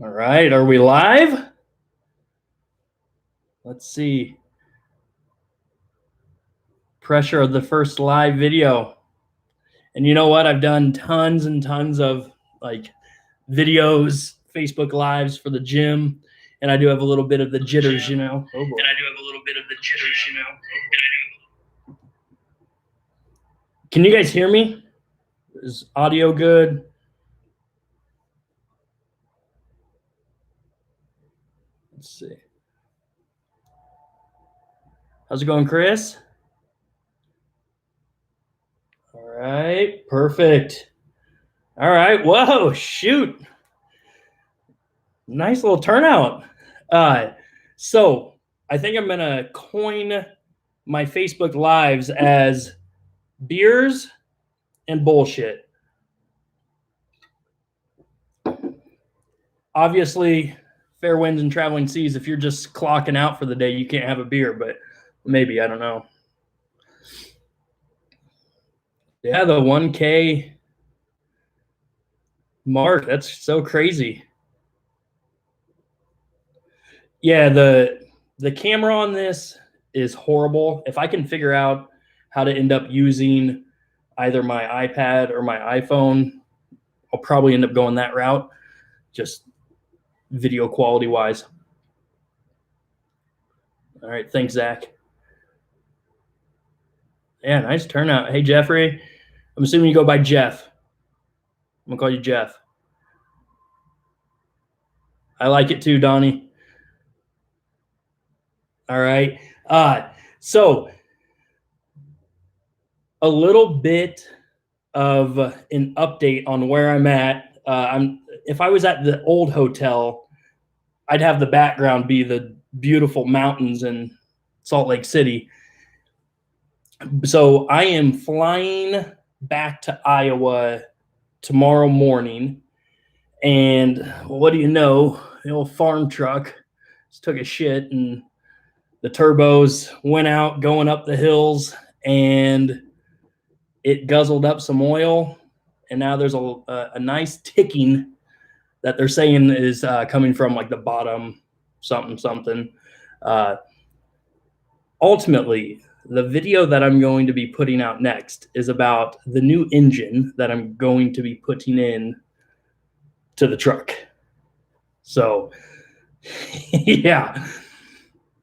All right, are we live? Let's see. Pressure of the first live video. And you know what? I've done tons and tons of like videos, Facebook lives for the gym, and I do have a little bit of the jitters, you know. Oh boy. Can you guys hear me? Is audio good? Let's see. How's it going, Chris? All right, perfect. All right, whoa, shoot. Nice little turnout. So I think I'm gonna coin my Facebook lives as beers and bullshit. Obviously, fair winds and traveling seas. If you're just clocking out for the day, you can't have a beer, but maybe, I don't know. Yeah, the 1K mark, that's so crazy. Yeah, the camera on this is horrible. If I can figure out how to end up using either my iPad or my iPhone, I'll probably end up going that route, just video quality wise. All right, thanks, Zach. Yeah, nice turnout. Hey, Jeffrey. I'm assuming you go by Jeff. I'm gonna call you Jeff. I like it too, Donnie. All right. So a little bit of an update on where I'm at. If I was at the old hotel, I'd have the background be the beautiful mountains in Salt Lake City. So I am flying back to Iowa tomorrow morning. And what do you know? The old farm truck just took a shit and the turbos went out going up the hills and it guzzled up some oil. And now there's a nice ticking that they're saying is coming from like the bottom something. Ultimately, the video that I'm going to be putting out next is about the new engine that I'm going to be putting in to the truck. So, yeah.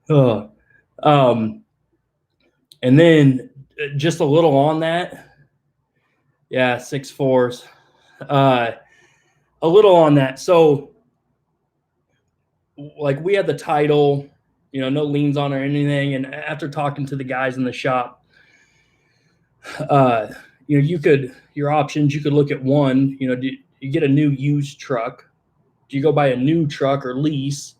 And then just a little on that. Yeah, 6.4s. A little on that. So, like, we had the title, you know, no liens on or anything. And after talking to the guys in the shop, you know, your options, you could look at one, you know, do you get a new used truck? Do you go buy a new truck or lease?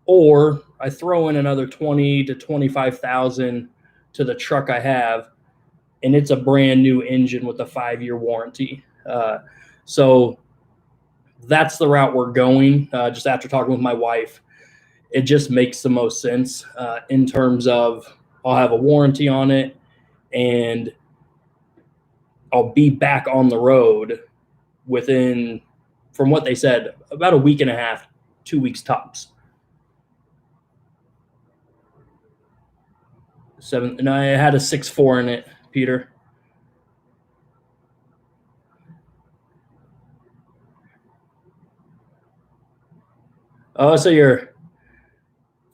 Or I throw in another 20 to 25,000 to the truck I have, and it's a brand new engine with a 5-year warranty. So that's the route we're going. Just after talking with my wife, it just makes the most sense in terms of I'll have a warranty on it, and I'll be back on the road within, from what they said, about a week and a half, 2 weeks tops. And I had a 6.4 in it, Peter. Oh, so you're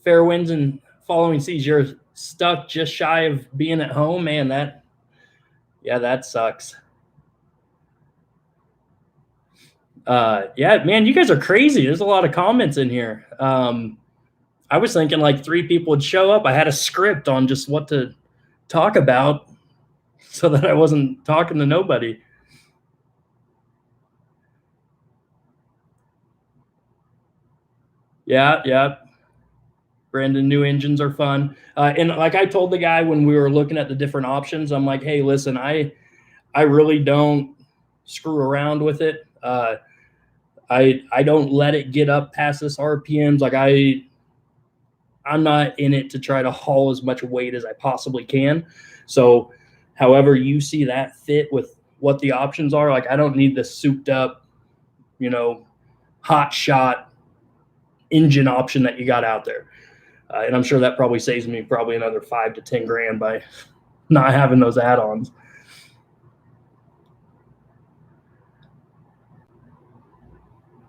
fair winds and following seas. You're stuck just shy of being at home, man. That sucks. Yeah, man, you guys are crazy. There's a lot of comments in here. I was thinking like 3 people would show up. I had a script on just what to talk about so that I wasn't talking to nobody. Yeah. Brandon, new engines are fun. And like I told the guy when we were looking at the different options, I'm like, hey, listen, I really don't screw around with it. I don't let it get up past this RPMs. Like I'm not in it to try to haul as much weight as I possibly can. So however you see that fit with what the options are, like I don't need this souped up, you know, hot shot engine option that you got out there. And I'm sure that probably saves me probably another $5 to $10 grand by not having those add-ons.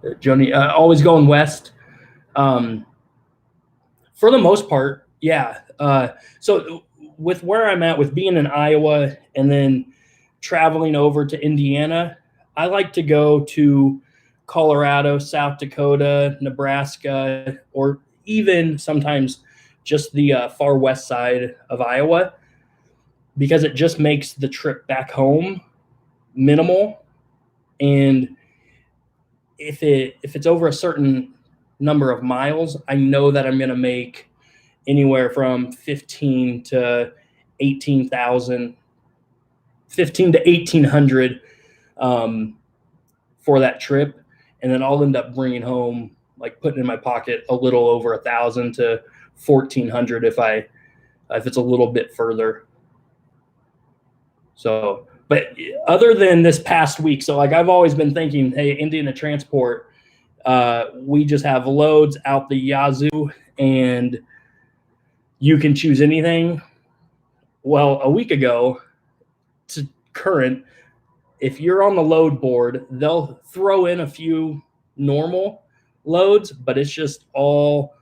Joni, always going west. For the most part, yeah. So with where I'm at, with being in Iowa and then traveling over to Indiana, I like to go to Colorado, South Dakota, Nebraska, or even sometimes just the far west side of Iowa, because it just makes the trip back home minimal. And if it's over a certain number of miles, I know that I'm going to make anywhere from 15 to 18,000, 15 to 1,800 for that trip. And then I'll end up bringing home, like putting in my pocket, a little over 1,000 to 1,400 if it's a little bit further. So, but other than this past week, so like I've always been thinking, hey, Indiana Transport, we just have loads out the yazoo and you can choose anything. Well, a week ago to current, if you're on the load board, they'll throw in a few normal loads, but it's just all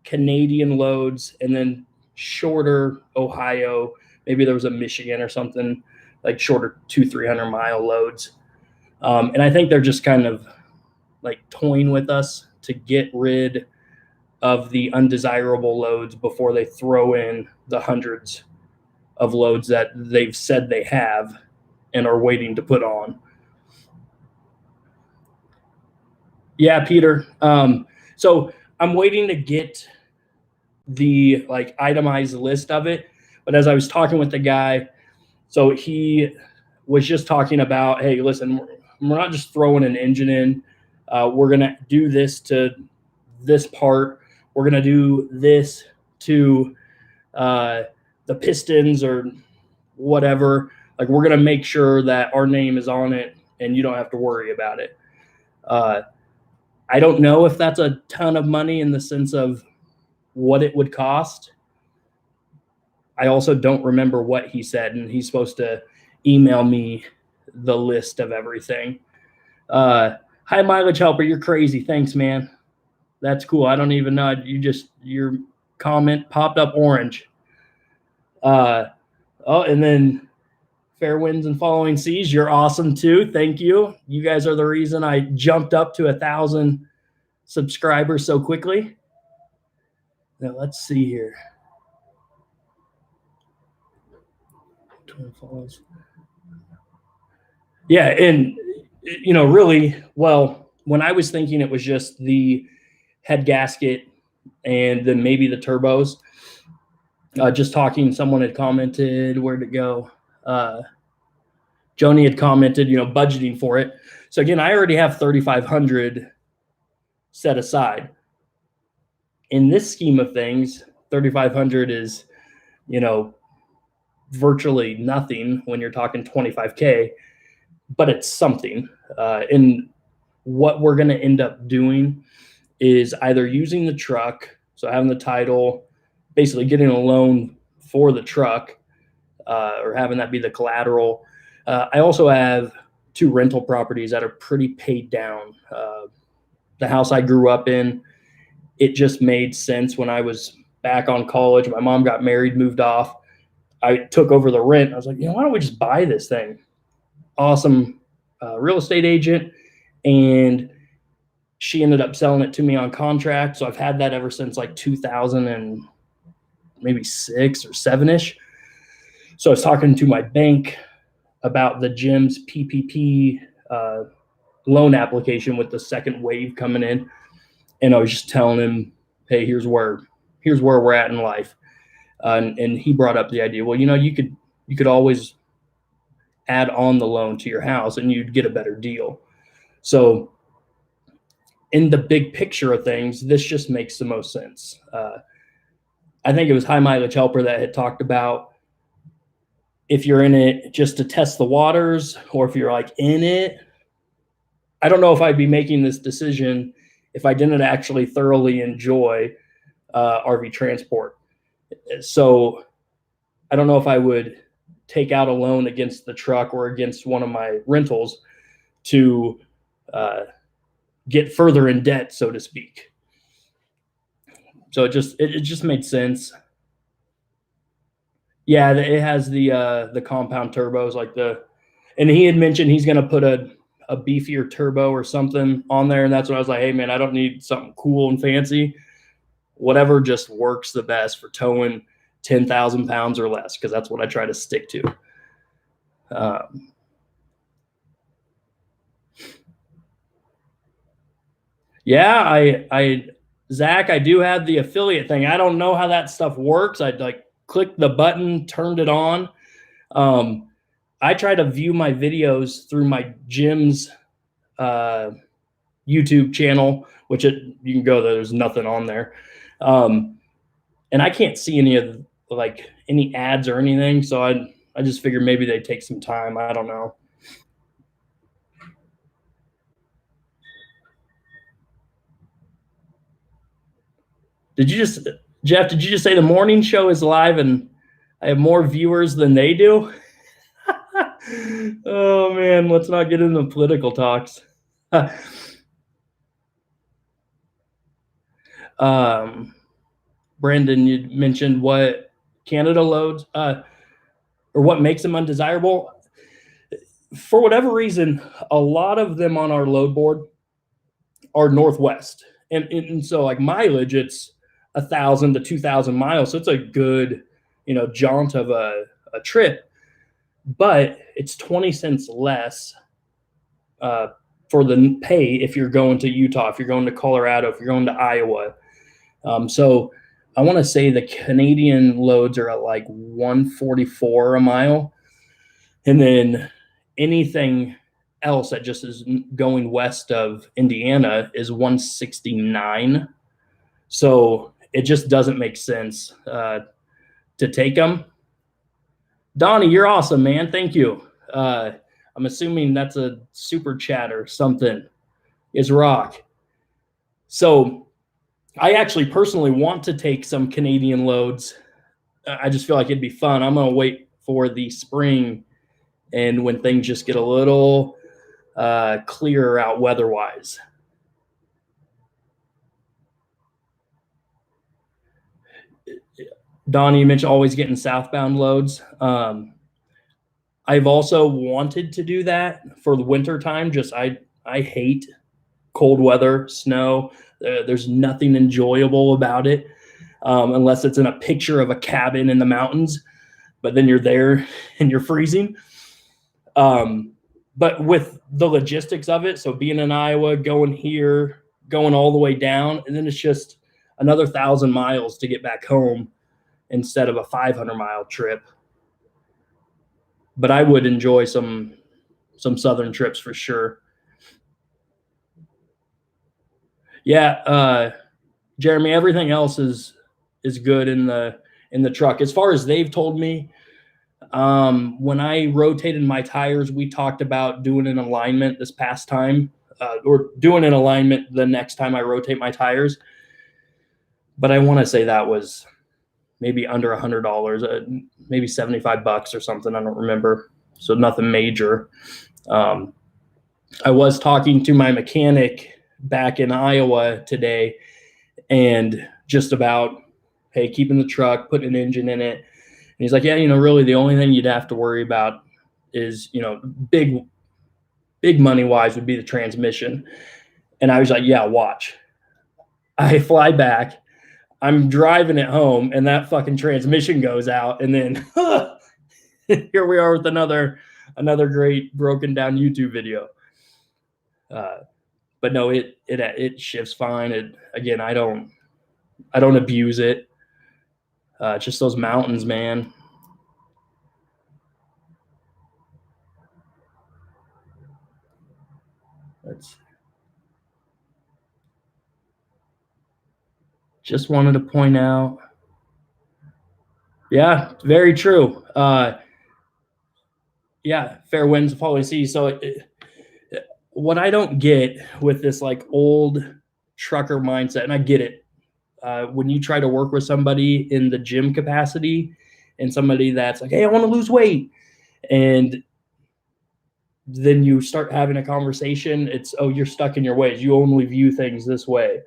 Canadian loads and then shorter Ohio. Maybe there was a Michigan or something, like shorter 200-300 mile loads. And I think they're just kind of like toying with us to get rid of the undesirable loads before they throw in the hundreds of loads that they've said they have and are waiting to put on. Yeah, Peter. So I'm waiting to get the like itemized list of it. But as I was talking with the guy, so he was just talking about, hey, listen, we're not just throwing an engine in. We're going to do this to this part. We're going to do this to the pistons or whatever. Like, we're going to make sure that our name is on it and you don't have to worry about it. I don't know if that's a ton of money in the sense of what it would cost. I also don't remember what he said, and he's supposed to email me the list of everything. Hi, Mileage Helper. You're crazy. Thanks, man. That's cool. I don't even know. Your comment popped up orange. And then Fair Winds and Following Seas, you're awesome too. Thank you. You guys are the reason I jumped up to 1,000 subscribers so quickly. Now let's see here. Yeah, and really, well, when I was thinking it was just the head gasket and then maybe the turbos. Just talking, someone had commented, where'd it go? Joni had commented, budgeting for it. So again, I already have 3,500 set aside. In this scheme of things, 3,500 is, virtually nothing when you're talking 25K, but it's something. And what we're going to end up doing is either using the truck, so having the title, basically getting a loan for the truck, or having that be the collateral. I also have 2 rental properties that are pretty paid down. The house I grew up in, it just made sense when I was back on college. My mom got married, moved off. I took over the rent. I was like, why don't we just buy this thing? Awesome real estate agent. And she ended up selling it to me on contract. So I've had that ever since like 2000 and maybe 6 or 7-ish. So I was talking to my bank about the GEMS PPP loan application with the second wave coming in. And I was just telling him, hey, here's where we're at in life. And he brought up the idea, well, you could always add on the loan to your house and you'd get a better deal. So in the big picture of things, this just makes the most sense. I think it was High Mileage Helper that had talked about if you're in it just to test the waters, or if you're like in it. I don't know if I'd be making this decision if I didn't actually thoroughly enjoy RV transport. So I don't know if I would take out a loan against the truck or against one of my rentals to get further in debt, so to speak. So it just made sense. Yeah, it has the compound turbos, like and he had mentioned he's going to put a beefier turbo or something on there, and that's when I was like, hey man, I don't need something cool and fancy. Whatever just works the best for towing 10,000 pounds or less, because that's what I try to stick to. Yeah, Zach, I do have the affiliate thing. I don't know how that stuff works. I'd like clicked the button, turned it on. I try to view my videos through my gym's YouTube channel, which you can go there. There's nothing on there. And I can't see any of like any ads or anything. So I just figured maybe they'd take some time. I don't know. Jeff, did you just say the morning show is live and I have more viewers than they do? Oh man, let's not get into political talks. Brandon, you mentioned what Canada loads or what makes them undesirable. For whatever reason, a lot of them on our load board are Northwest. And so like mileage, it's 1,000 to 2,000 miles. So it's a good, jaunt of a trip, but it's 20 cents less for the pay if you're going to Utah, if you're going to Colorado, if you're going to Iowa. So I want to say the Canadian loads are at like 144 a mile. And then anything else that just is going west of Indiana is 169. So it just doesn't make sense to take them. Donnie, you're awesome, man. Thank you. I'm assuming that's a super chat or something. Is rock. So I actually personally want to take some Canadian loads. I just feel like it'd be fun. I'm going to wait for the spring and when things just get a little clearer out weather-wise. Donnie, you mentioned always getting southbound loads. I've also wanted to do that for the winter time. I hate cold weather, snow. There's nothing enjoyable about it unless it's in a picture of a cabin in the mountains, but then you're there and you're freezing. But with the logistics of it, so being in Iowa, going here, going all the way down, and then it's just another 1,000 miles to get back home instead of a 500-mile trip. But I would enjoy some southern trips for sure. Yeah, Jeremy, everything else is good in the truck. As far as they've told me, when I rotated my tires, we talked about doing an alignment this past time, or doing an alignment the next time I rotate my tires. But I want to say that was maybe under $100, maybe $75 or something. I don't remember. So nothing major. I was talking to my mechanic back in Iowa today and just about, hey, keeping the truck, putting an engine in it. And he's like, yeah, really the only thing you'd have to worry about is, big money wise would be the transmission. And I was like, yeah, watch. I fly back. I'm driving it home and that fucking transmission goes out. And then here we are with another great broken down YouTube video. But no, it shifts fine. Again, I don't abuse it. Just those mountains, man. Just wanted to point out. Yeah, very true. Yeah, fair winds, falling seas. So what I don't get with this like old trucker mindset, and I get it. When you try to work with somebody in the gym capacity and somebody that's like, hey, I want to lose weight, and then you start having a conversation, it's, oh, you're stuck in your ways. You only view things this way.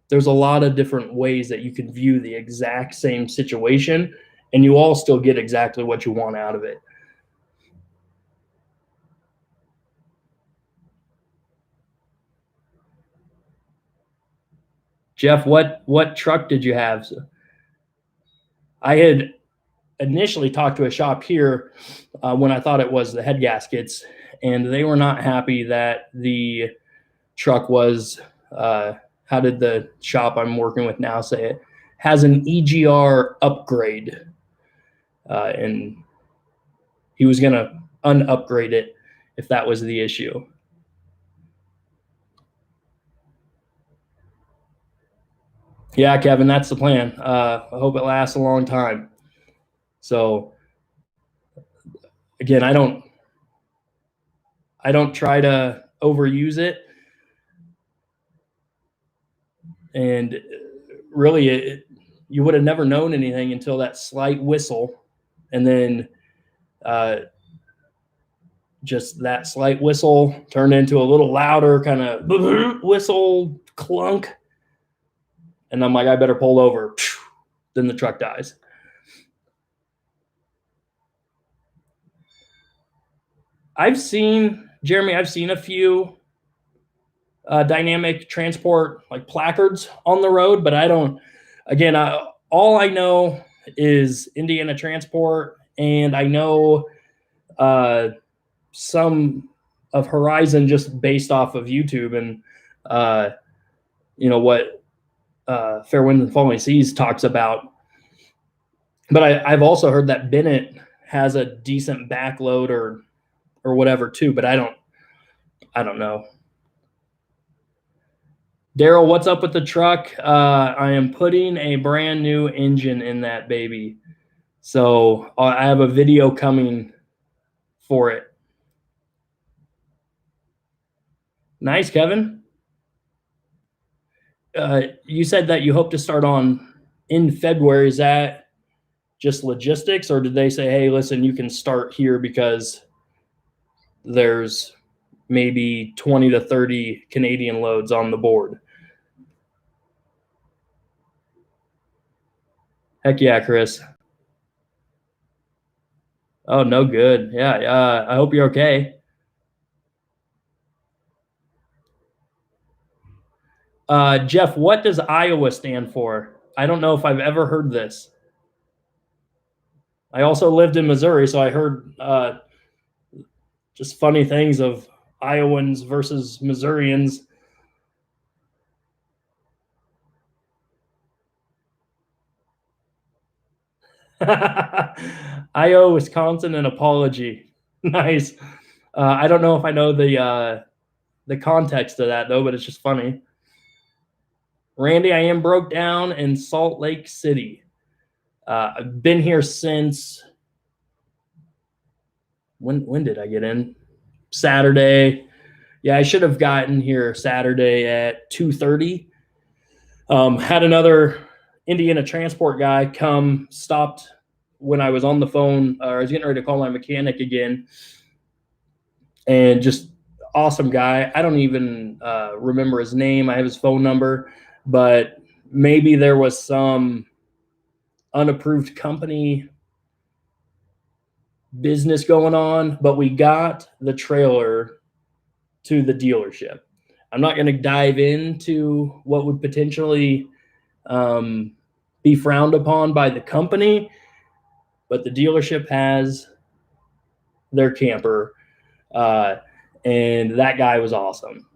There's a lot of different ways that you can view the exact same situation, and you all still get exactly what you want out of it. Jeff, what truck did you have? I had initially talked to a shop here when I thought it was the head gaskets, and they were not happy that the truck was, how did the shop I'm working with now say it, has an EGR upgrade. And he was going to unupgrade it if that was the issue. Yeah, Kevin, that's the plan. I hope it lasts a long time. So again, I don't try to overuse it. And really, you would have never known anything until that slight whistle. And then just that slight whistle turned into a little louder kind of whistle clunk. And I'm like, I better pull over. Then the truck dies. Jeremy, I've seen a few dynamic transport like placards on the road, but I don't, again, all I know is Indiana Transport, and I know some of Horizon just based off of YouTube and what Fair Winds and Falling Seas talks about. But I've also heard that Bennett has a decent backload or whatever too, but I don't know. Daryl, what's up with the truck? I am putting a brand new engine in that baby. So I have a video coming for it. Nice, Kevin. You said that you hope to start on in February. Is that just logistics, or did they say, hey, listen, you can start here because there's maybe 20 to 30 Canadian loads on the board? Heck yeah, Chris. Oh, no good. Yeah, I hope you're okay. Jeff, what does Iowa stand for? I don't know if I've ever heard this. I also lived in Missouri, so I heard just funny things of Iowans versus Missourians. Iowa, Wisconsin, an apology. Nice. I don't know if I know the context of that though, but it's just funny. Randy, I am broke down in Salt Lake City. I've been here since when did I get in? Saturday. Yeah, I should have gotten here Saturday at 2:30. Had another Indiana Transport guy come, stopped when I was on the phone, or I was getting ready to call my mechanic again, and just awesome guy. I don't even remember his name. I have his phone number, but maybe there was some unapproved company business going on, but we got the trailer to the dealership. I'm not going to dive into what would potentially be frowned upon by the company, but the dealership has their camper, and that guy was awesome.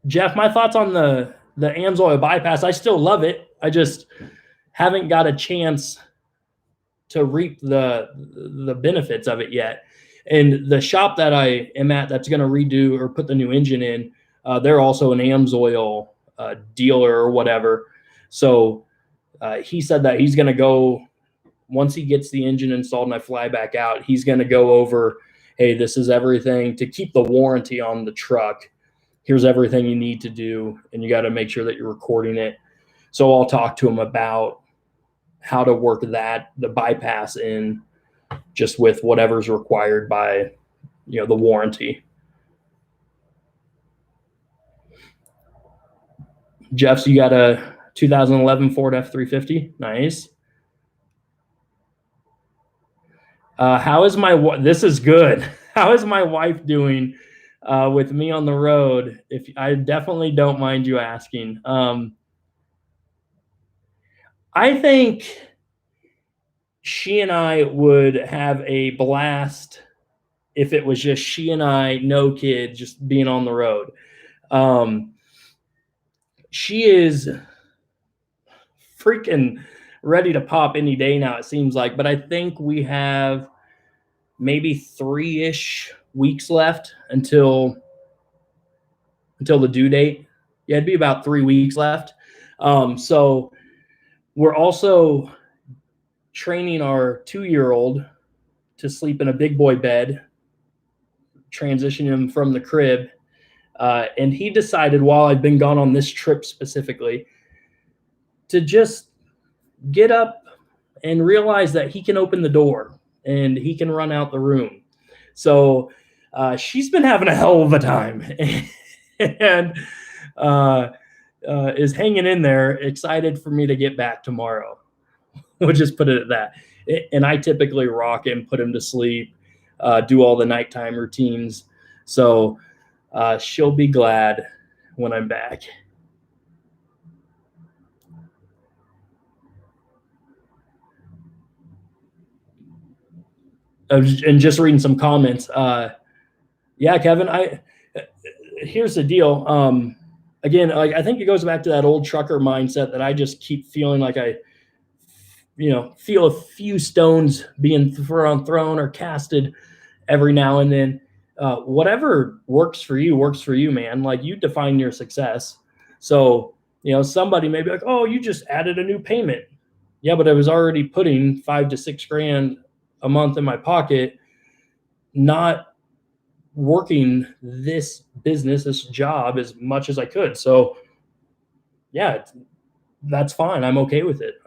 Jeff, my thoughts on the Amsoil bypass. I still love it. I just haven't got a chance to reap the benefits of it yet. And the shop that I am at that's going to redo or put the new engine in, they're also an Amsoil dealer or whatever. So he said that he's going to go once he gets the engine installed and I fly back out, he's going to go over, hey, this is everything to keep the warranty on the truck. Here's everything you need to do, and you got to make sure that you're recording it. So I'll talk to him about how to work that, the bypass in, just with whatever's required by, the warranty. Jeff, so you got a 2011 Ford F-350. Nice. How is this is good. How is my wife doing with me on the road? If I definitely don't mind you asking. I think she and I would have a blast if it was just she and I, no kids, just being on the road. She is freaking ready to pop any day now, it seems like. But I think we have maybe 3-ish weeks left until the due date. Yeah, it'd be about 3 weeks left. So we're also training our 2-year-old to sleep in a big boy bed, transitioning him from the crib. And he decided, while I've been gone on this trip specifically, to just get up and realize that he can open the door and he can run out the room. So she's been having a hell of a time and is hanging in there, excited for me to get back tomorrow. We'll just put it at that. And I typically rock him, put him to sleep, do all the nighttime routines. So she'll be glad when I'm back. And just reading some comments. Yeah, Kevin, here's the deal. Again, I think it goes back to that old trucker mindset that I just keep feeling like I feel a few stones being thrown or casted every now and then. Whatever works for you, man. Like, you define your success. So, somebody may be like, oh, you just added a new payment. Yeah, but I was already putting $5,000 to $6,000 a month in my pocket, not working this business, this job as much as I could. So yeah, that's fine. I'm okay with it.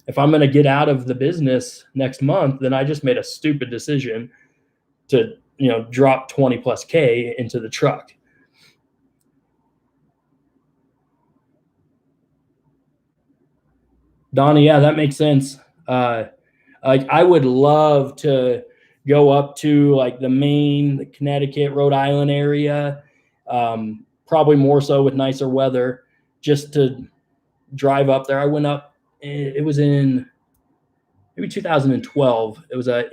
If I'm going to get out of the business next month, then I just made a stupid decision to, drop 20 plus K into the truck. Donnie, yeah, that makes sense. I would love to go up to like the Maine, the Connecticut, Rhode Island area, probably more so with nicer weather, just to drive up there. I went up, it was in maybe 2012. It was a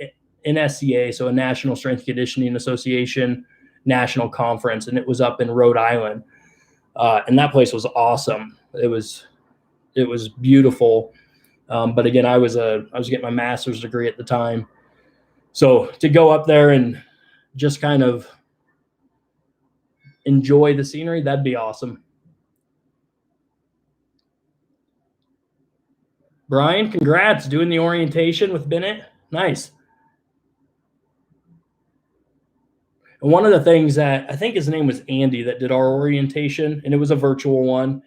NSCA, so a National Strength Conditioning Association national conference, and it was up in Rhode Island. And that place was awesome. It was beautiful. But again, I was getting my master's degree at the time. So to go up there and just kind of enjoy the scenery, that'd be awesome. Brian, congrats, doing the orientation with Bennett. Nice. And one of the things that I think his name was Andy that did our orientation, and it was a virtual one.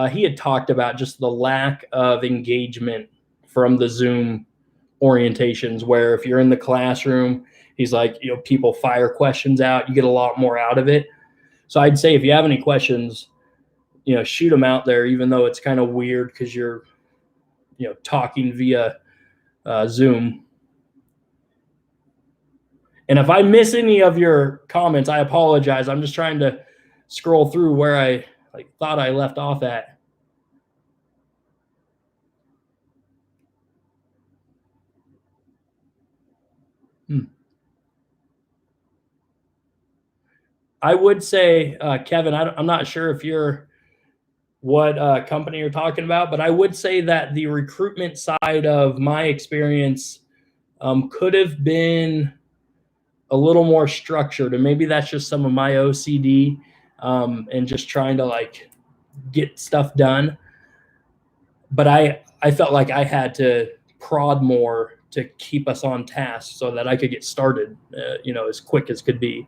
He had talked about just the lack of engagement from the Zoom orientations, where if you're in the classroom, he's like, people fire questions out, you get a lot more out of it. So I'd say if you have any questions, shoot them out there, even though it's kind of weird because you're, talking via Zoom. And if I miss any of your comments, I apologize. I'm just trying to scroll through where I thought I left off at. I would say, Kevin, I'm not sure if you're what company you're talking about, but I would say that the recruitment side of my experience could have been a little more structured, and maybe that's just some of my OCD and just trying to get stuff done. But I felt like I had to prod more to keep us on task so that I could get started, as quick as could be.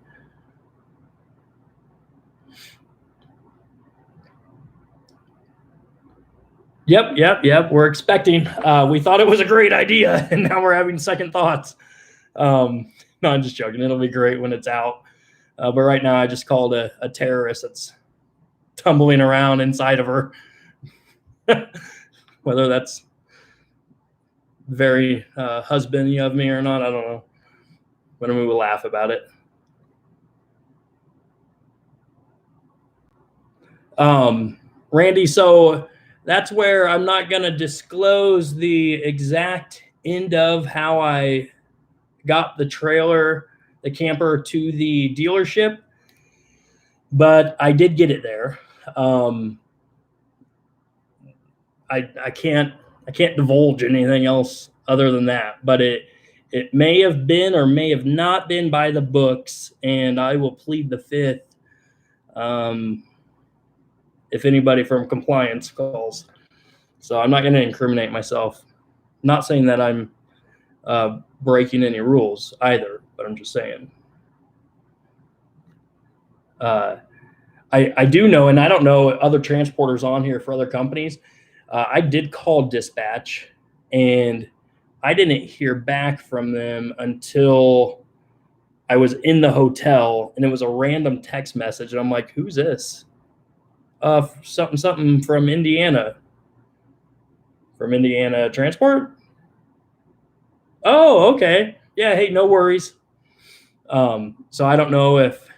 Yep. We're expecting. We thought it was a great idea, and now we're having second thoughts. No, I'm just joking. It'll be great when it's out. But right now, I just called a terrorist that's tumbling around inside of her. Whether that's very husbandy of me or not, I don't know. But we will laugh about it. Randy, so that's where I'm not going to disclose the exact end of how I got the trailer, the camper, to the dealership, but I did get it there. I can't divulge anything else other than that, but it may have been or may have not been by the books, and I will plead the fifth if anybody from compliance calls. So I'm not going to incriminate myself. Not saying that I'm breaking any rules either, but I'm just saying. I do know, and I don't know other transporters on here for other companies. I did call dispatch, and I didn't hear back from them until I was in the hotel, and it was a random text message, and I'm like, "Who's this?" Something from Indiana. From Indiana Transport? Oh, okay. Yeah, hey, no worries. So I don't know if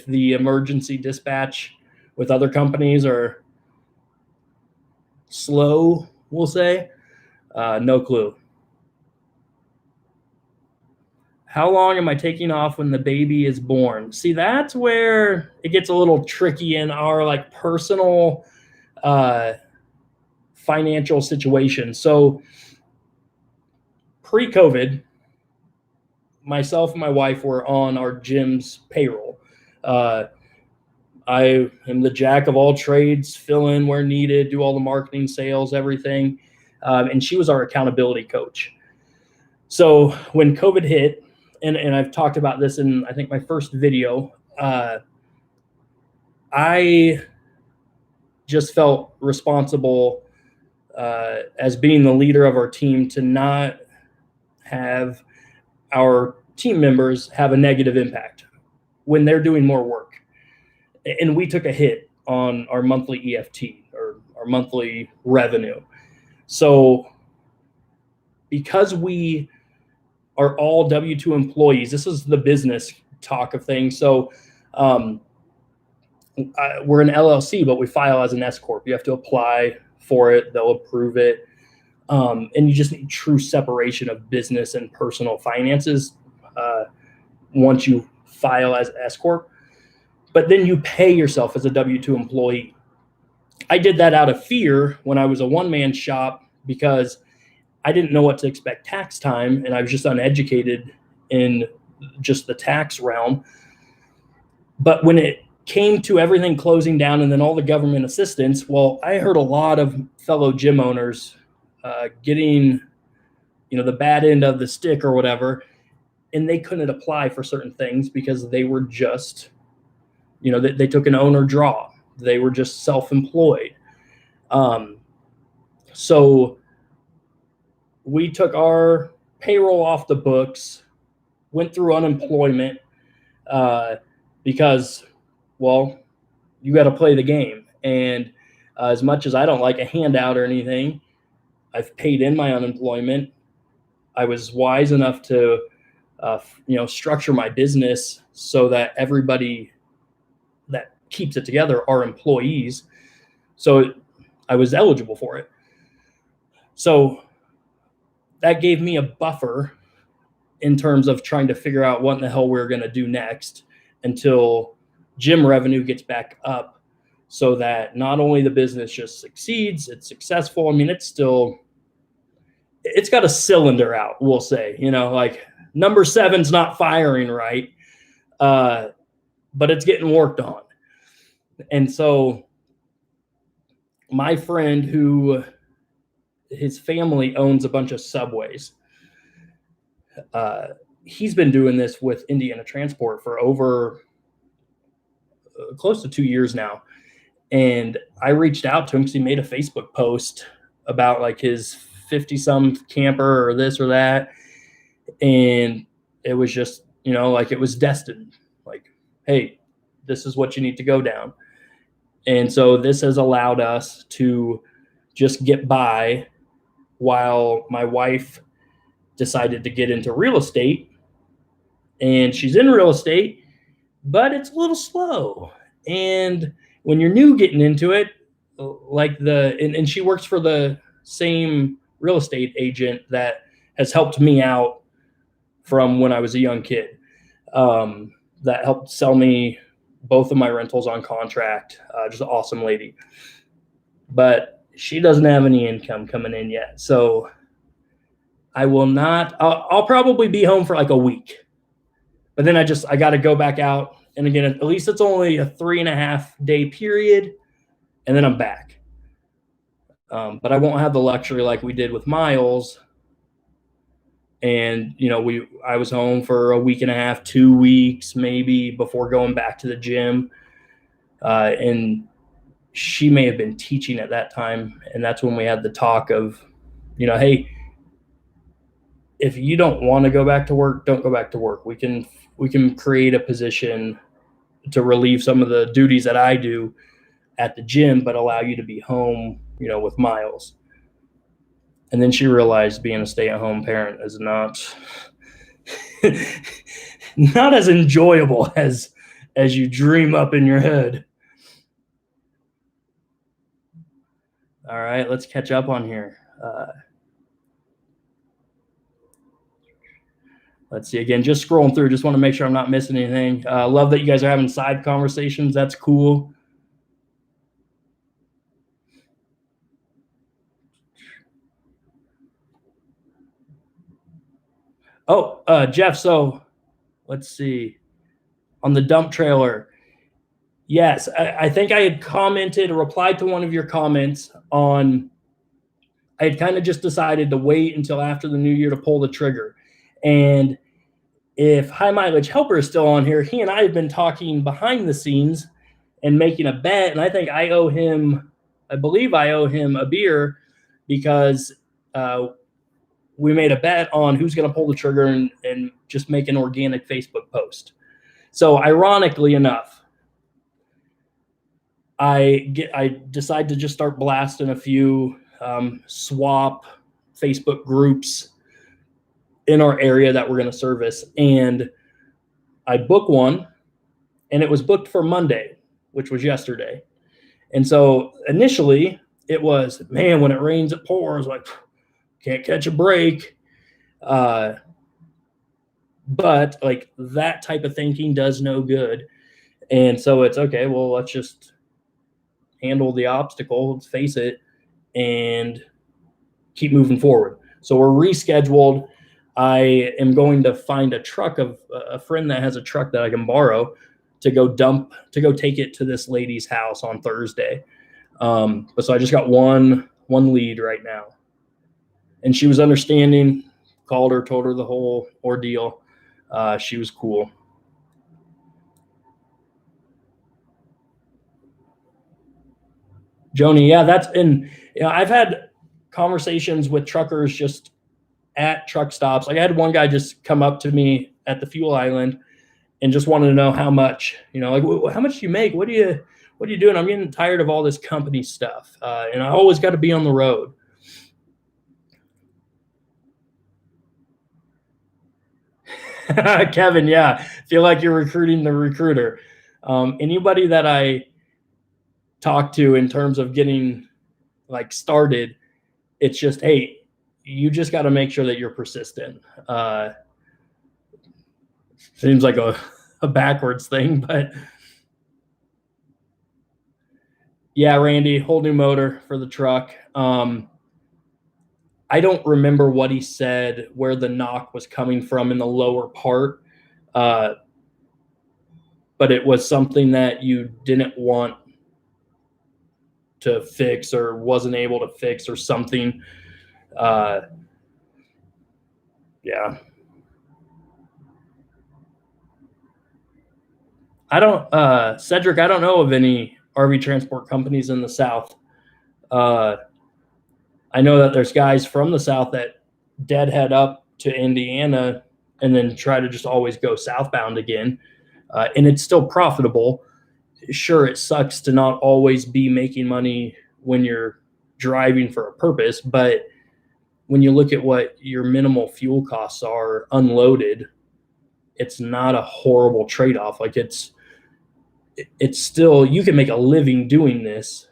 the emergency dispatch with other companies are slow, we'll say. No clue. How long am I taking off when the baby is born? See, that's where it gets a little tricky in our personal financial situation. So pre-COVID, myself and my wife were on our gym's payroll. I am the jack of all trades, fill in where needed, do all the marketing, sales, everything. And she was our accountability coach. So when COVID hit, and I've talked about this in, I think, my first video, I just felt responsible as being the leader of our team to not have our team members have a negative impact when they're doing more work. And we took a hit on our monthly EFT, or our monthly revenue. So because we are all W-2 employees, this is the business talk of things. So we're an LLC, but we file as an S Corp. You have to apply for it. They'll approve it. And you just need true separation of business and personal finances once you file as S Corp. But then you pay yourself as a W-2 employee. I did that out of fear when I was a one-man shop because I didn't know what to expect tax time, and I was just uneducated in just the tax realm. But when it came to everything closing down and then all the government assistance, well, I heard a lot of fellow gym owners getting, the bad end of the stick or whatever, and they couldn't apply for certain things because they were just, they took an owner draw. They were just self-employed. So we took our payroll off the books, went through unemployment because, well, you got to play the game. And as much as I don't like a handout or anything, I've paid in my unemployment. I was wise enough to, structure my business so that everybody that keeps it together are employees. So I was eligible for it. So that gave me a buffer in terms of trying to figure out what in the hell we're going to do next until gym revenue gets back up, so that not only the business just succeeds, it's successful. I mean, it's got a cylinder out, we'll say, number 7's not firing right, but it's getting worked on. And so my friend, who his family owns a bunch of Subways. He's been doing this with Indiana Transport for over close to 2 years now. And I reached out to him because he made a Facebook post about like his 50-some camper or this or that. And it was just, like it was destined. Like, hey, this is what you need to go down. And so this has allowed us to just get by while my wife decided to get into real estate. And she's in real estate, but it's a little slow. And when you're new getting into it, like and she works for the same real estate agent that has helped me out from when I was a young kid, that helped sell me both of my rentals on contract. Just an awesome lady. But she doesn't have any income coming in yet. So I will not, I'll probably be home for like a week. But then I got to go back out. And again, at least it's only a 3.5-day period. And then I'm back. But I won't have the luxury like we did with Miles. And, I was home for a week and a half, 2 weeks maybe before going back to the gym. And she may have been teaching at that time. And that's when we had the talk of, hey, if you don't want to go back to work, don't go back to work. We can create a position to relieve some of the duties that I do at the gym, but allow you to be home, with Miles. And then she realized being a stay-at-home parent is not as enjoyable as you dream up in your head. All right, let's catch up on here. Let's see, again, just scrolling through. Just want to make sure I'm not missing anything. Love that you guys are having side conversations. That's cool. Oh, Jeff, so let's see. On the dump trailer. Yes, I think I had commented or replied to one of your comments on, I had kind of just decided to wait until after the new year to pull the trigger. And if High Mileage Helper is still on here, he and I have been talking behind the scenes and making a bet. And I think I believe I owe him a beer because we made a bet on who's going to pull the trigger and just make an organic Facebook post. So ironically enough, I decide to just start blasting a few swap Facebook groups in our area that we're going to service. And I book one, and it was booked for Monday, which was yesterday. And so initially it was, man, when it rains, it pours, like can't catch a break. But like that type of thinking does no good. And so it's okay, well, let's just handle the obstacle, let's face it, and keep moving forward. So we're rescheduled. I am going to find a truck of a friend that has a truck that I can borrow to go take it to this lady's house on Thursday. But so I just got one lead right now. And she was understanding, called her, told her the whole ordeal. She was cool. Joni, yeah, I've had conversations with truckers just at truck stops. Like I had one guy just come up to me at the fuel island and just wanted to know how much, like how much do you make? What are you doing? I'm getting tired of all this company stuff. And I always got to be on the road. Kevin, yeah, feel like you're recruiting the recruiter. Anybody that I talk to in terms of getting like started, it's just, hey, you just got to make sure that you're persistent. Seems like a backwards thing, but yeah, Randy, whole new motor for the truck. I don't remember what he said, where the knock was coming from in the lower part. But it was something that you didn't want to fix or wasn't able to fix or something. Uh, yeah. Cedric, I don't know of any RV transport companies in the South. Uh, I know that there's guys from the South that deadhead up to Indiana and then try to just always go southbound again. And it's still profitable. Sure, it sucks to not always be making money when you're driving for a purpose, but when you look at what your minimal fuel costs are unloaded, it's not a horrible trade-off. Like it's still, you can make a living doing this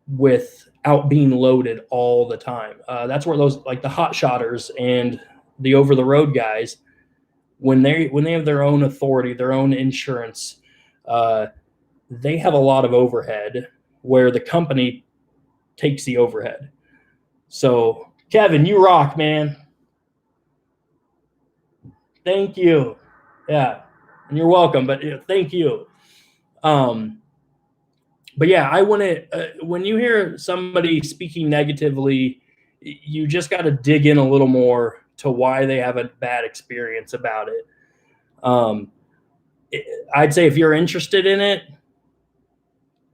without being loaded all the time. That's where those, like the hot shotters and the over the road guys, when they have their own authority, their own insurance, uh, they have a lot of overhead where the company takes the overhead. So Kevin, you rock, man. Thank you. Yeah, and you're welcome. But thank you. Um, but yeah, I want to. When you hear somebody speaking negatively, you just got to dig in a little more to why they have a bad experience about it. Um, I'd say if you're interested in it,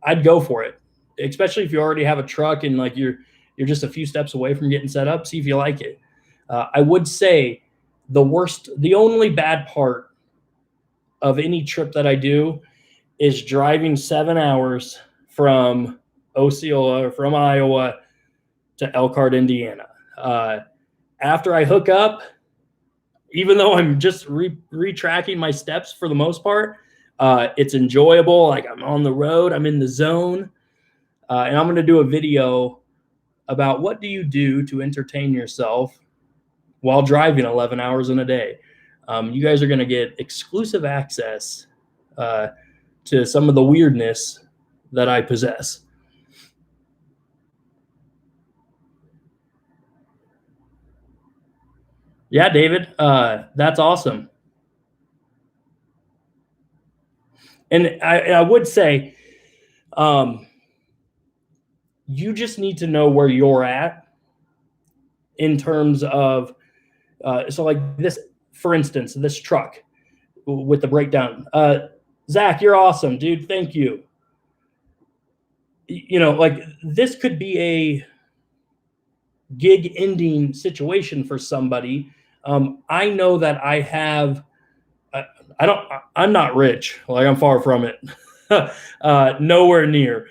I'd go for it, especially if you already have a truck and like you're just a few steps away from getting set up. See if you like it. I would say the only bad part of any trip that I do is driving 7 hours from Osceola or from Iowa to Elkhart, Indiana. Uh, After I hook up, even though I'm just retracking my steps for the most part, it's enjoyable. Like I'm on the road, I'm in the zone, and I'm going to do a video about what do you do to entertain yourself while driving 11 hours in a day. You guys are going to get exclusive access to some of the weirdness that I possess. Yeah, David, that's awesome. And I would say, um, you just need to know where you're at in terms of, so like this, for instance, this truck with the breakdown. Zach, you're awesome, dude. Thank you. You know, like this could be a gig ending situation for somebody. I know that I have, I, I don't, I'm not rich. Like I'm far from it, nowhere near.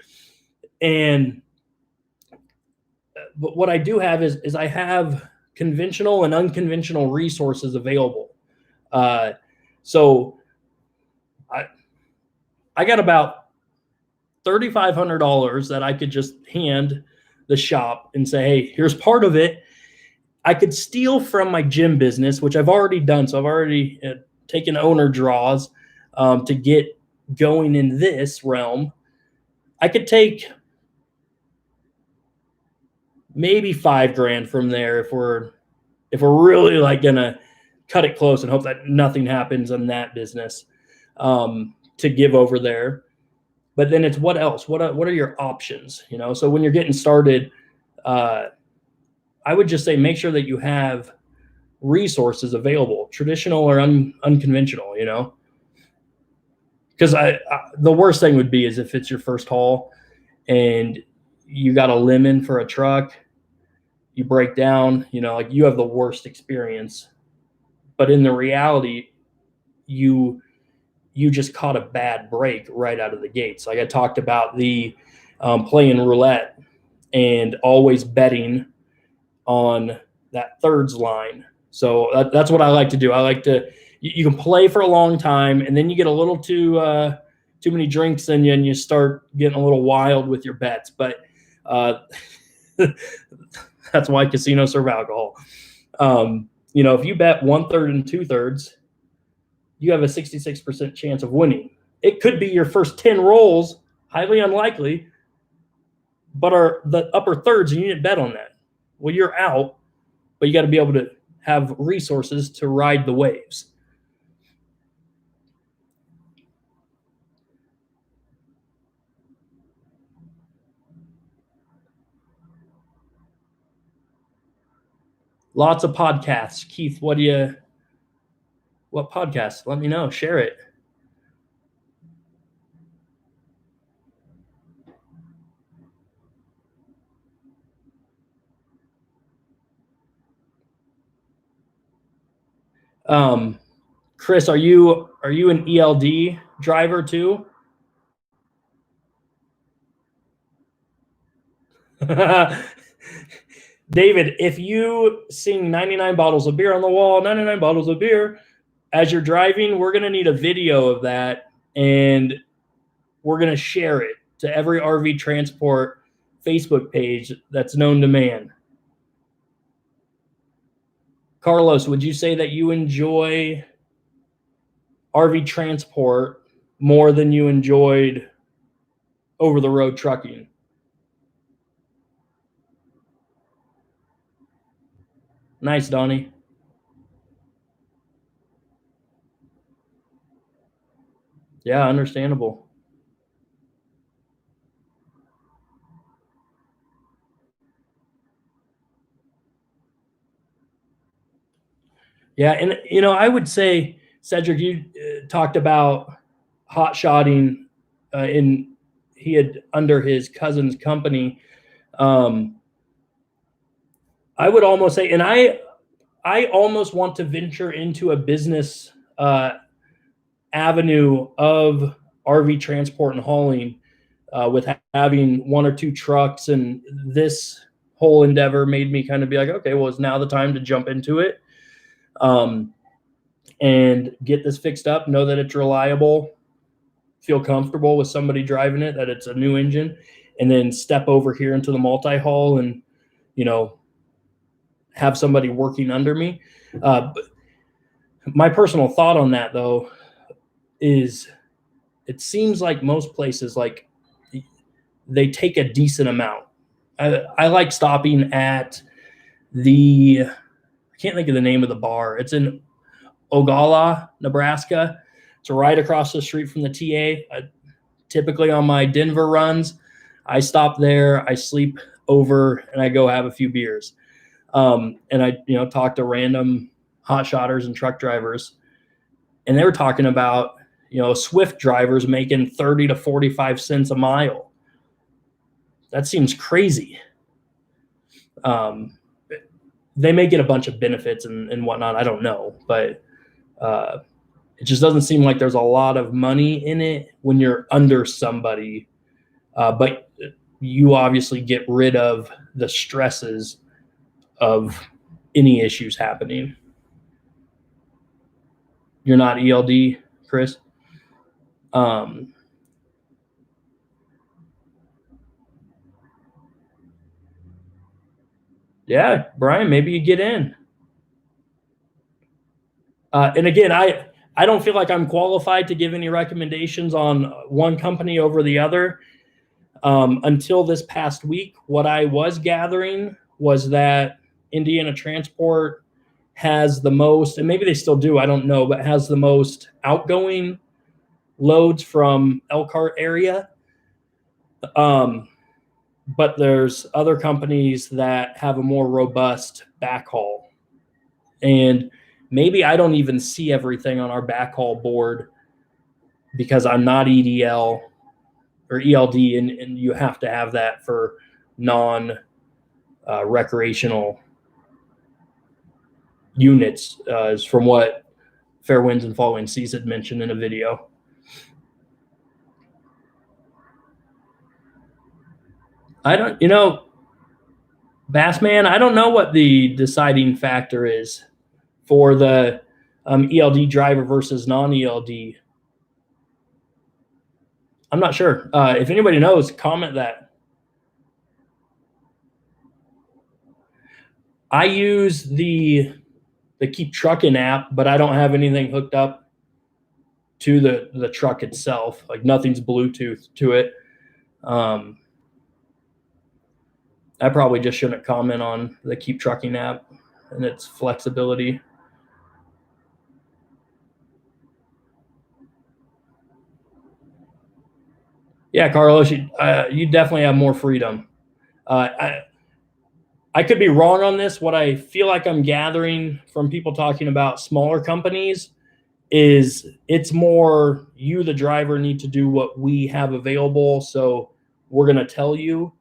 And but what I do have is I have conventional and unconventional resources available. Uh, so I I got about $3,500 that I could just hand the shop and say, hey, here's part of it. I could steal from my gym business, which I've already done. So I've already taken owner draws to get going in this realm. I could take maybe 5 grand from there if we're really like gonna cut it close and hope that nothing happens in that business to give over there. But then it's what else? What are your options? You know, so when you're getting started, uh, I would just say make sure that you have resources available, traditional or unconventional. You know, because the worst thing would be is if it's your first haul and you got a lemon for a truck, you break down. You know, like you have the worst experience. But in the reality, you you just caught a bad break right out of the gates. Like I talked about the playing roulette and always betting on that thirds line. So that's what I like to do. I like to you can play for a long time, and then you get a little too many drinks in you, and you start getting a little wild with your bets. But uh, that's why casinos serve alcohol. You know, if you bet 1/3 and 2/3, you have a 66% chance of winning. It could be your first 10 rolls, highly unlikely, but are the upper thirds and you didn't bet on that. Well, you're out, but you got to be able to have resources to ride the waves. Lots of podcasts. Keith, what podcast? Let me know. Share it. Chris, are you an ELD driver too? David, if you sing 99 bottles of beer on the wall, 99 bottles of beer, as you're driving, we're going to need a video of that, and we're going to share it to every RV Transport Facebook page that's known to man. Carlos, would you say that you enjoy RV Transport more than you enjoyed over-the-road trucking? Nice, Donnie. Yeah, understandable. Yeah, and I would say, Cedric, you talked about hot shotting in he had under his cousin's company. I would almost say, and I almost want to venture into a business avenue of RV transport and hauling with having one or two trucks, and this whole endeavor made me kind of be like, okay, well, it's now the time to jump into it and get this fixed up, know that it's reliable, feel comfortable with somebody driving it, that it's a new engine, and then step over here into the multi-haul and, have somebody working under me. But my personal thought on that, though, is it seems like most places, like, they take a decent amount. I like stopping at I can't think of the name of the bar. It's in Ogalla, Nebraska. It's right across the street from the TA. Typically on my Denver runs, I stop there, I sleep over, and I go have a few beers. And I, talk to random hot shotters and truck drivers, and they were talking about, Swift drivers making 30 to 45 cents a mile. That seems crazy. They may get a bunch of benefits and whatnot. I don't know, but it just doesn't seem like there's a lot of money in it when you're under somebody. But you obviously get rid of the stresses of any issues happening. You're not ELD, Chris? Yeah, Brian, maybe you get in. And again, I don't feel like I'm qualified to give any recommendations on one company over the other. Until this past week, what I was gathering was that Indiana Transport has the most, and maybe they still do, I don't know, but has the most outgoing loads from Elkhart area. But there's other companies that have a more robust backhaul. And maybe I don't even see everything on our backhaul board because I'm not EDL or ELD, and you have to have that for non-recreational units, is from what Fair Winds and Following Seas had mentioned in a video. I don't, Bassman, I don't know what the deciding factor is for the ELD driver versus non-ELD. I'm not sure. If anybody knows, comment that. I use the Keep Trucking app, but I don't have anything hooked up to the truck itself. Like, nothing's Bluetooth to it. I probably just shouldn't comment on the Keep Trucking app and its flexibility. Yeah, Carlos, you definitely have more freedom. I could be wrong on this. What I feel like I'm gathering from people talking about smaller companies is it's more you, the driver, need to do what we have available. So we're going to tell you.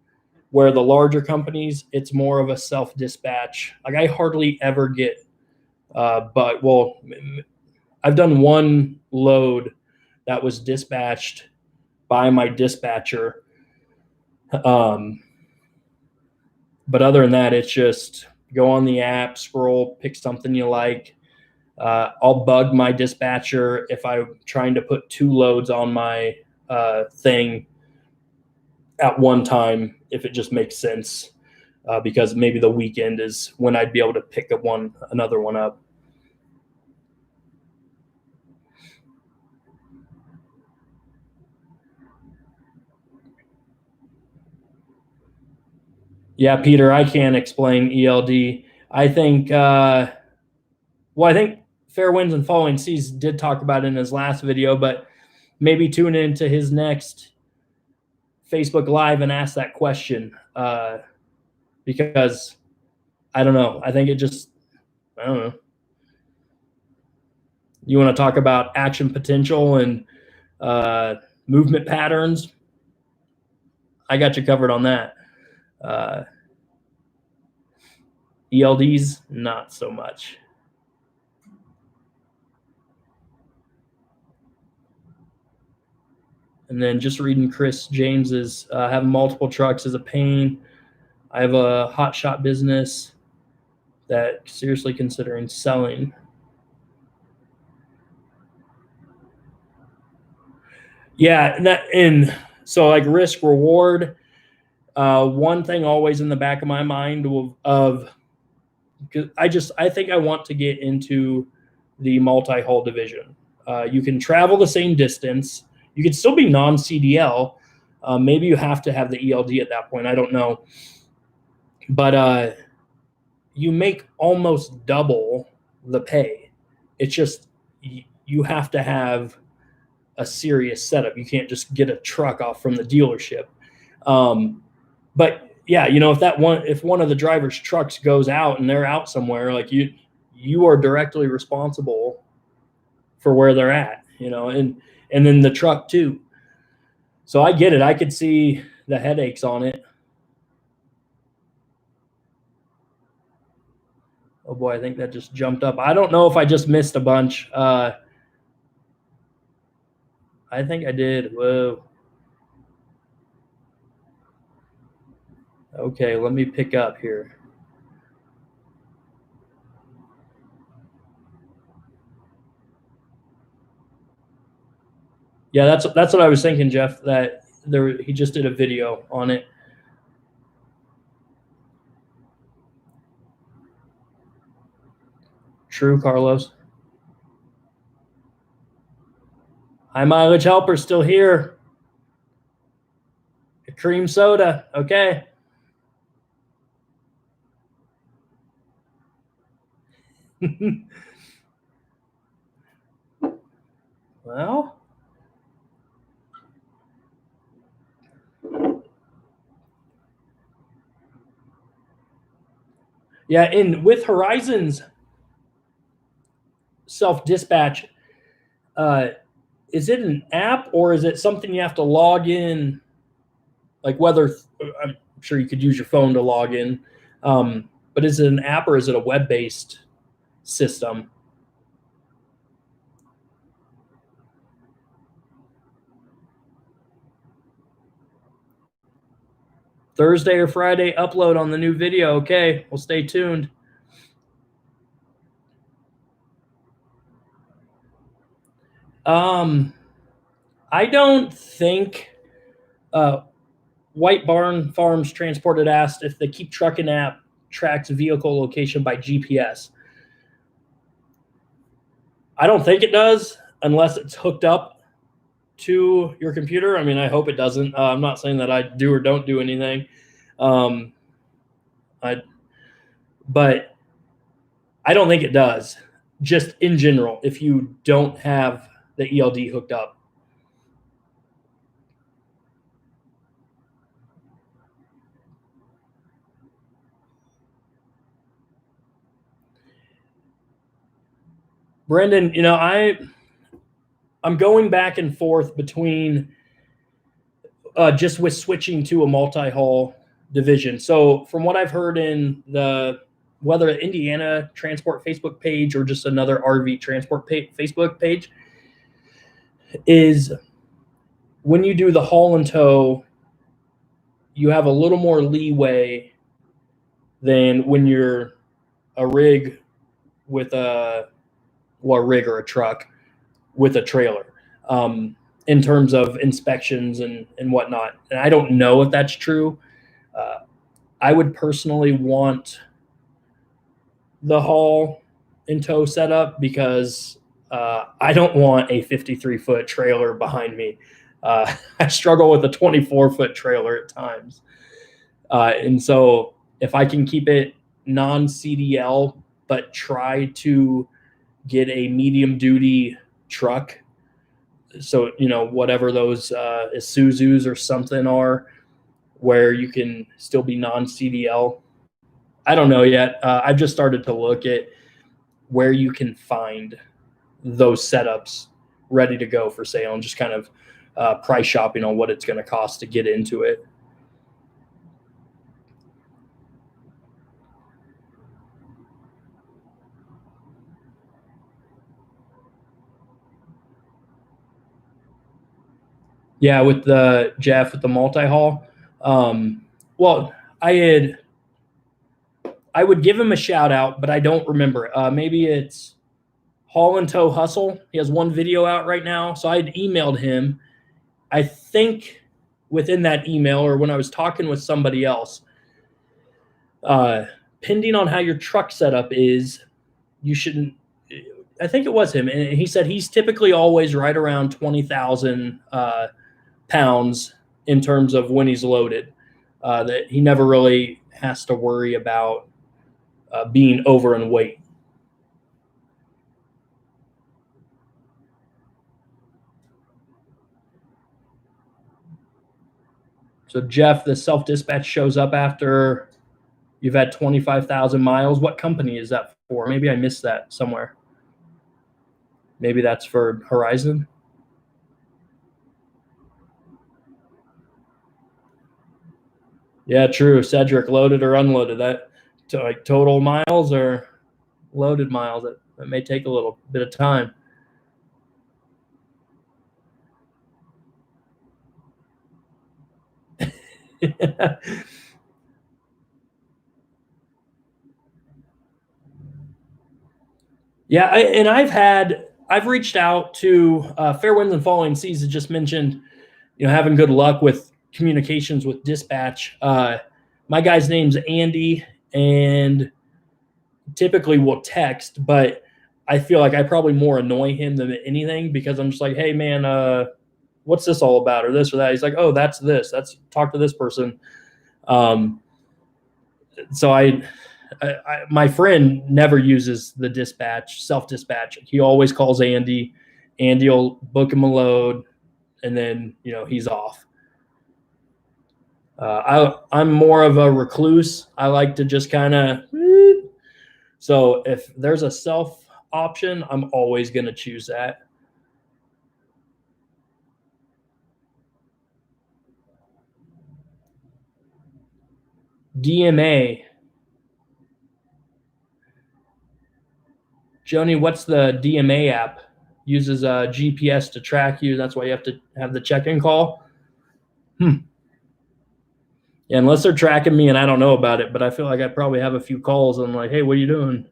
Where the larger companies, it's more of a self-dispatch. Like I hardly ever get, but well, I've done one load that was dispatched by my dispatcher. But other than that, it's just go on the app, scroll, pick something you like. I'll bug my dispatcher if I'm trying to put 2 loads on my thing at one time, if it just makes sense, because maybe the weekend is when I'd be able to pick another one up. Yeah, Peter, I can't explain ELD. I think, I think Fair Winds and Falling Seas did talk about it in his last video, but maybe tune into his next Facebook Live and ask that question, because I don't know. I think I don't know. You want to talk about action potential and movement patterns? I got you covered on that. ELDs, not so much. And then just reading Chris James's, having multiple trucks is a pain. I have a hot shot business that seriously considering selling. Yeah, and so like risk reward. One thing always in the back of my mind of because I think I want to get into the multi-hull division. You can travel the same distance. You can still be non-CDL. Maybe you have to have the ELD at that point. I don't know. But you make almost double the pay. It's just you have to have a serious setup. You can't just get a truck off from the dealership. But yeah, if one of the driver's trucks goes out and they're out somewhere, like you are directly responsible for where they're at, and then the truck too. So I get it. I could see the headaches on it. Oh boy, I think that just jumped up. I don't know if I just missed a bunch. I think I did. Whoa. Okay, let me pick up here. Yeah, that's what I was thinking, Jeff. That he just did a video on it. True, Carlos. High mileage helper still here. A cream soda. Okay. Well. Yeah, and with Horizon's self-dispatch, is it an app or is it something you have to log in? Like whether I'm sure you could use your phone to log in, but is it an app or is it a web-based system? Thursday or Friday upload on the new video. Okay, well, stay tuned. I don't think White Barn Farms Transported asked if the Keep Trucking app tracks vehicle location by GPS. I don't think it does unless it's hooked up to your computer. I mean, I hope it doesn't. I'm not saying that I do or don't do anything. But I don't think it does. Just in general, if you don't have the ELD hooked up. Brendan, I'm going back and forth between just with switching to a multi-hull division. So from what I've heard in the whether Indiana Transport Facebook page or just another RV Transport Facebook page, is when you do the haul and tow, you have a little more leeway than when you're a rig with a rig or a truck with a trailer, in terms of inspections and whatnot. And I don't know if that's true. I would personally want the haul and tow setup because I don't want a 53-foot trailer behind me. I struggle with a 24-foot trailer at times. And so if I can keep it non-CDL, but try to get a medium duty truck, so whatever those Isuzus or something are, where you can still be non-CDL. I don't know yet. I've just started to look at where you can find those setups ready to go for sale and just kind of price shopping on what it's going to cost to get into it. Yeah, with the Jeff with the multi-haul. Well, I would give him a shout out, but I don't remember. Maybe it's Haul and Tow Hustle. He has one video out right now. So I had emailed him. I think within that email or when I was talking with somebody else, depending on how your truck setup is, you shouldn't. I think it was him, and he said he's typically always right around 20,000 pounds in terms of when he's loaded. That he never really has to worry about being over in weight. So Jeff, the self-dispatch shows up after you've had 25,000 miles. What company is that for? Maybe I missed that somewhere. Maybe that's for Horizon. Yeah, true. Cedric, loaded or unloaded? That like total miles or loaded miles? That may take a little bit of time. Yeah, I've reached out to Fair Winds and Falling Seas. That just mentioned, having good luck with communications with dispatch. My guy's name's Andy, and typically we'll text, but I feel like I probably more annoy him than anything because I'm just like, hey man, what's this all about, or this or that? He's like, oh, that's this. That's talk to this person. So my friend never uses the dispatch, self-dispatch. He always calls Andy. Andy will book him a load, and then he's off. I'm more of a recluse. I like to just kind of. So if there's a self option, I'm always going to choose that. DMA. Joni, what's the DMA app? Uses a GPS to track you. That's why you have to have the check-in call. Yeah, unless they're tracking me and I don't know about it, but I feel like I probably have a few calls and I'm like, hey, what are you doing?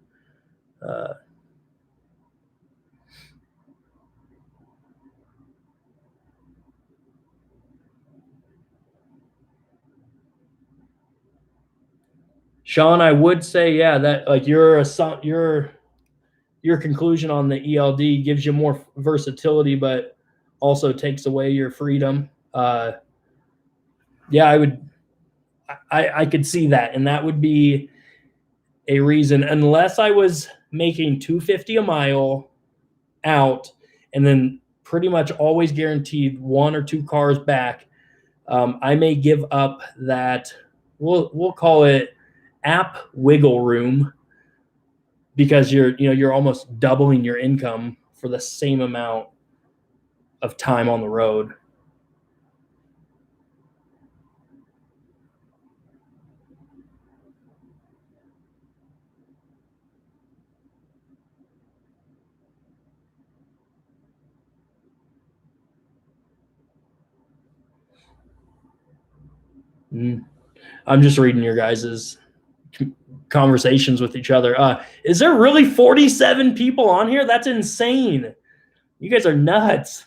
Sean, I would say, yeah, that like your conclusion on the ELD gives you more versatility, but also takes away your freedom. Yeah, I could see that, and that would be a reason, unless I was making $250 a mile out, and then pretty much always guaranteed 1 or 2 cars back. I may give up that. We'll call it app wiggle room because you're almost doubling your income for the same amount of time on the road. I'm just reading your guys's conversations with each other. Is there really 47 people on here? That's insane. You guys are nuts.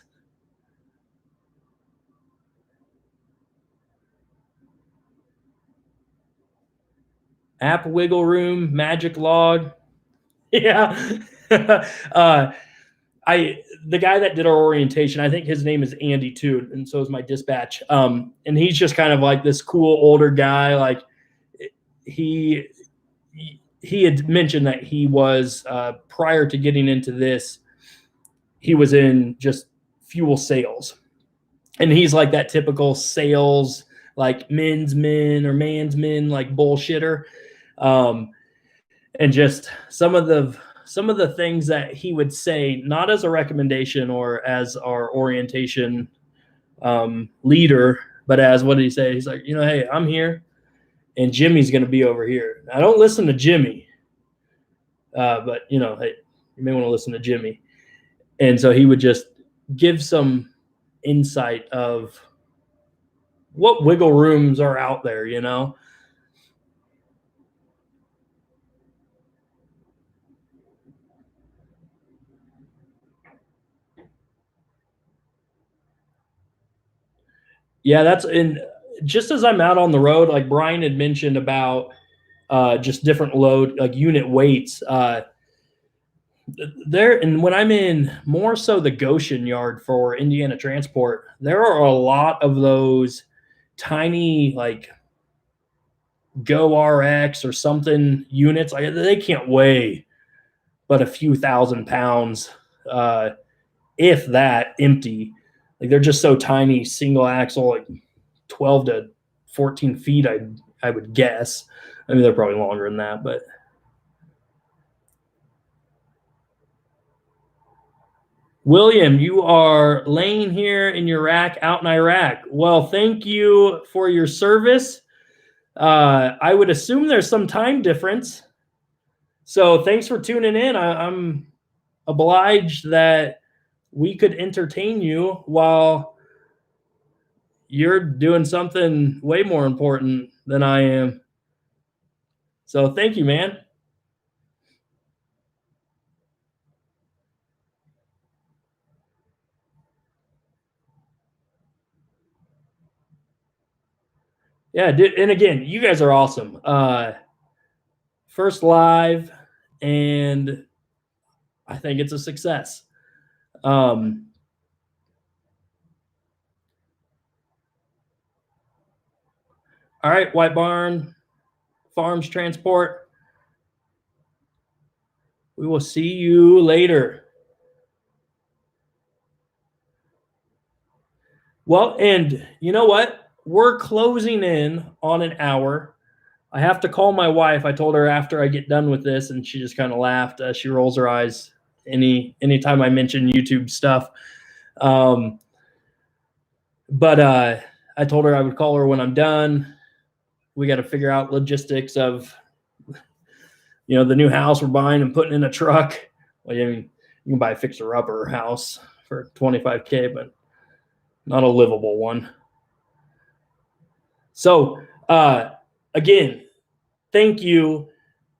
App Wiggle Room, Magic Log. Yeah. The guy that did our orientation, I think his name is Andy too, and so is my dispatch. And he's just kind of like this cool older guy. Like he had mentioned that he was prior to getting into this, he was in just fuel sales, and he's like that typical sales, like men's men or man's men, like bullshitter. And just some of the things that he would say, not as a recommendation or as our orientation leader, but as, what did he say? He's like, hey, I'm here and Jimmy's going to be over here. I don't listen to Jimmy, but hey, you may want to listen to Jimmy. And so he would just give some insight of what wiggle rooms are out there, Yeah, that's in. Just as I'm out on the road, like Brian had mentioned about just different load, like unit weights. There, and when I'm in more so the Goshen yard for Indiana Transport, there are a lot of those tiny, like Go RX or something units. Like they can't weigh but a few thousand pounds, if that, empty. Like they're just so tiny, single axle, like 12 to 14 feet, I would guess. I mean, they're probably longer than that, but. William, you are laying here in your rack out in Iraq. Well, thank you for your service. I would assume there's some time difference. So thanks for tuning in. I'm obliged that we could entertain you while you're doing something way more important than I am. So thank you, man. Yeah, and again, you guys are awesome. First live, and I think it's a success. All right, White Barn Farms Transport. We will see you later. Well, and you know what? We're closing in on an hour. I have to call my wife. I told her after I get done with this, and she just kind of laughed. She rolls her eyes anytime I mention YouTube stuff. But I told her I would call her when I'm done. We got to figure out logistics of, the new house we're buying and putting in a truck. Well, I mean, you can buy a fixer-upper house for $25K, but not a livable one. So, again, thank you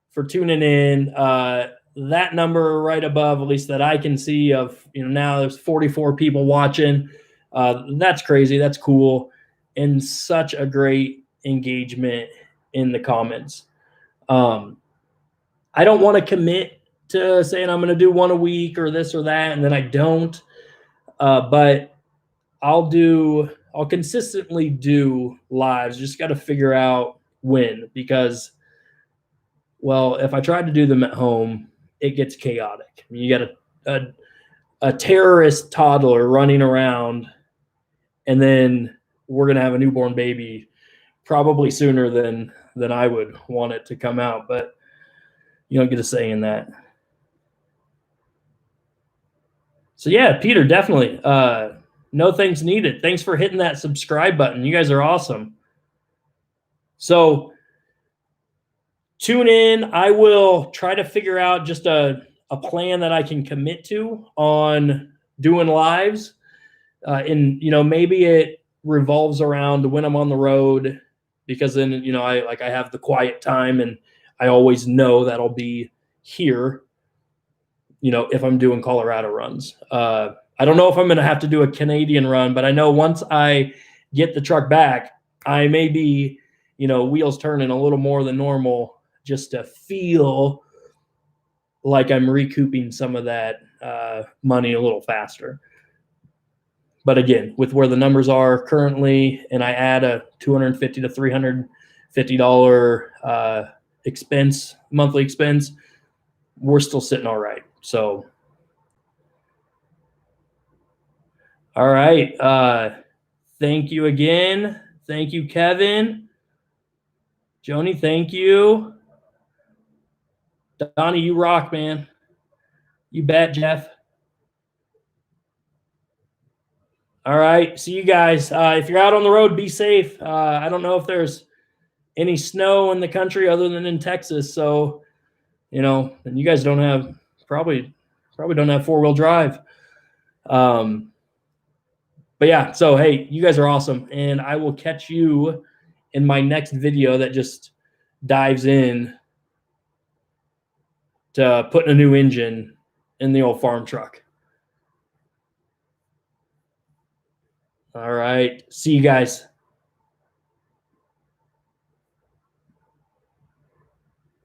for tuning in. That number right above, at least that I can see of, now there's 44 people watching. That's crazy. That's cool. And such a great engagement in the comments. I don't want to commit to saying I'm going to do one a week or this or that, and then I don't. But I'll consistently do lives. Just got to figure out when, because, well, if I try to do them at home, it gets chaotic. I mean, you got a terrorist toddler running around, and then we're going to have a newborn baby probably sooner than I would want it to come out. But you don't get a say in that. So yeah, Peter, definitely. No thanks needed. Thanks for hitting that subscribe button. You guys are awesome. So tune in. I will try to figure out just a plan that I can commit to on doing lives. And maybe it revolves around when I'm on the road, because then I have the quiet time and I always know that I'll be here. If I'm doing Colorado runs, I don't know if I'm going to have to do a Canadian run, but I know once I get the truck back, I may be, wheels turning a little more than normal, just to feel like I'm recouping some of that money a little faster. But again, with where the numbers are currently, and I add a $250 to $350 expense, monthly expense, we're still sitting all right. So, all right. Thank you again. Thank you, Kevin. Joni, thank you. Donnie, you rock, man. You bet, Jeff. All right. See you guys. If you're out on the road, be safe. I don't know if there's any snow in the country other than in Texas. So, and you guys don't have probably don't have 4-wheel drive. But yeah, so hey, you guys are awesome. And I will catch you in my next video that just dives in to putting a new engine in the old farm truck. All right. See you guys.